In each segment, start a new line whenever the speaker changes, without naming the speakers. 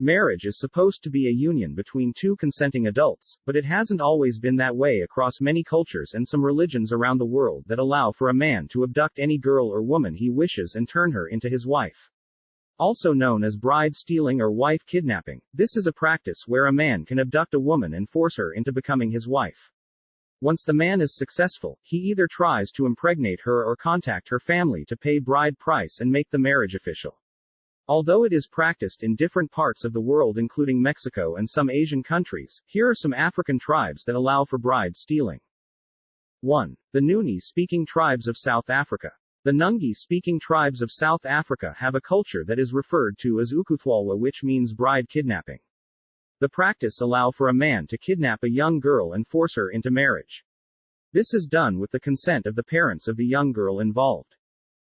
Marriage is supposed to be a union between two consenting adults, but it hasn't always been that way across many cultures and some religions around the world that allow for a man to abduct any girl or woman he wishes and turn her into his wife. Also known as bride stealing or wife kidnapping, this is a practice where a man can abduct a woman and force her into becoming his wife. Once the man is successful, he either tries to impregnate her or contact her family to pay bride price and make the marriage official. Although it is practiced in different parts of the world including Mexico and some Asian countries, here are some African tribes that allow for bride stealing. 1. The Nunesspeaking tribes of South Africa. The Nungi-speaking tribes of South Africa have a culture that is referred to as ukuthwalwa, which means bride kidnapping. The practice allows for a man to kidnap a young girl and force her into marriage. This is done with the consent of the parents of the young girl involved.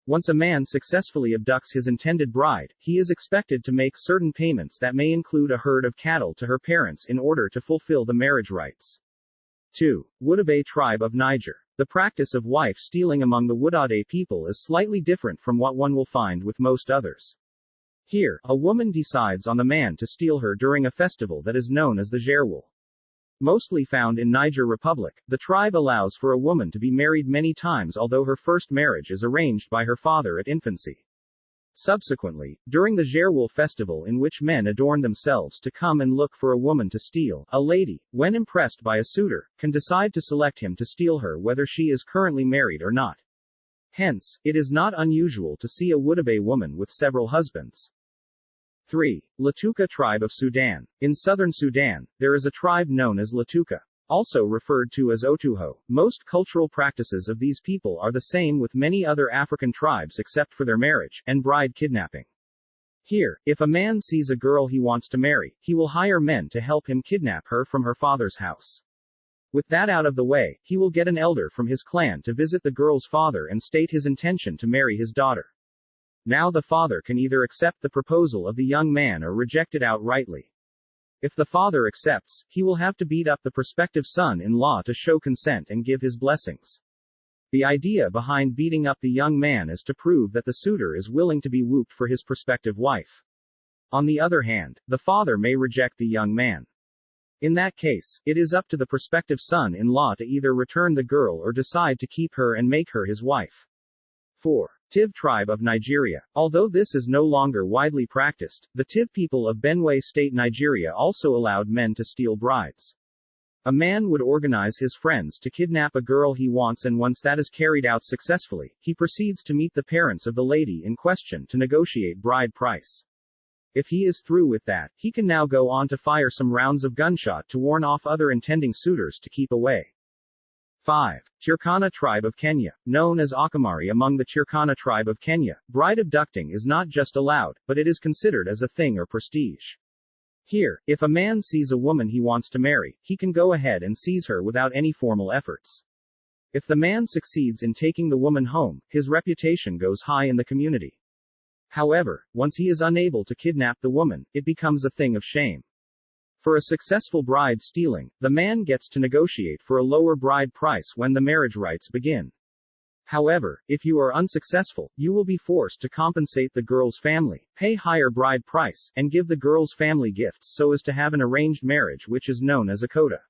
Once a man successfully abducts his intended bride, he is expected to make certain payments that may include a herd of cattle to her parents in order to fulfill the marriage rites. 2. Winnabe tribe of Niger. The practice of wife stealing among the Winnabe people is slightly different from what one will find with most others. Here, a woman decides on the man to steal her during a festival that is known as the Jerwul. Mostly found in Niger Republic, the tribe allows for a woman to be married many times, although her first marriage is arranged by her father at infancy. Subsequently, during the Jerwul festival, in which men adorn themselves to come and look for a woman to steal, a lady, when impressed by a suitor, can decide to select him to steal her whether she is currently married or not. Hence, it is not unusual to see a Winnabe woman with several husbands. 3. Latuca tribe of Sudan. In southern Sudan, there is a tribe known as Latuca, also referred to as Otuho. Most cultural practices of these people are the same with many other African tribes except for their marriage and bride kidnapping. Here, if a man sees a girl he wants to marry, he will hire men to help him kidnap her from her father's house. With that out of the way, he will get an elder from his clan to visit the girl's father and state his intention to marry his daughter. Now the father can either accept the proposal of the young man or reject it outrightly. If the father accepts, he will have to beat up the prospective son-in-law to show consent and give his blessings. The idea behind beating up the young man is to prove that the suitor is willing to be whooped for his prospective wife. On the other hand, the father may reject the young man. In that case, it is up to the prospective son-in-law to either return the girl or decide to keep her and make her his wife. 4. Tiv Tribe of Nigeria. Although this is no longer widely practiced, the Tiv people of Benue State, Nigeria also allowed men to steal brides. A man would organize his friends to kidnap a girl he wants, and once that is carried out successfully, he proceeds to meet the parents of the lady in question to negotiate bride price. If he is through with that, he can now go on to fire some rounds of gunshot to warn off other intending suitors to keep away. 5. Turkana tribe of Kenya. Known as Akamari among the Turkana tribe of Kenya, bride abducting is not just allowed, but it is considered as a thing or prestige. Here, if a man sees a woman he wants to marry, he can go ahead and seize her without any formal efforts. If the man succeeds in taking the woman home, his reputation goes high in the community. However, once he is unable to kidnap the woman, it becomes a thing of shame. For a successful bride stealing, the man gets to negotiate for a lower bride price when the marriage rites begin. However, if you are unsuccessful, you will be forced to compensate the girl's family, pay higher bride price, and give the girl's family gifts so as to have an arranged marriage, which is known as a coda.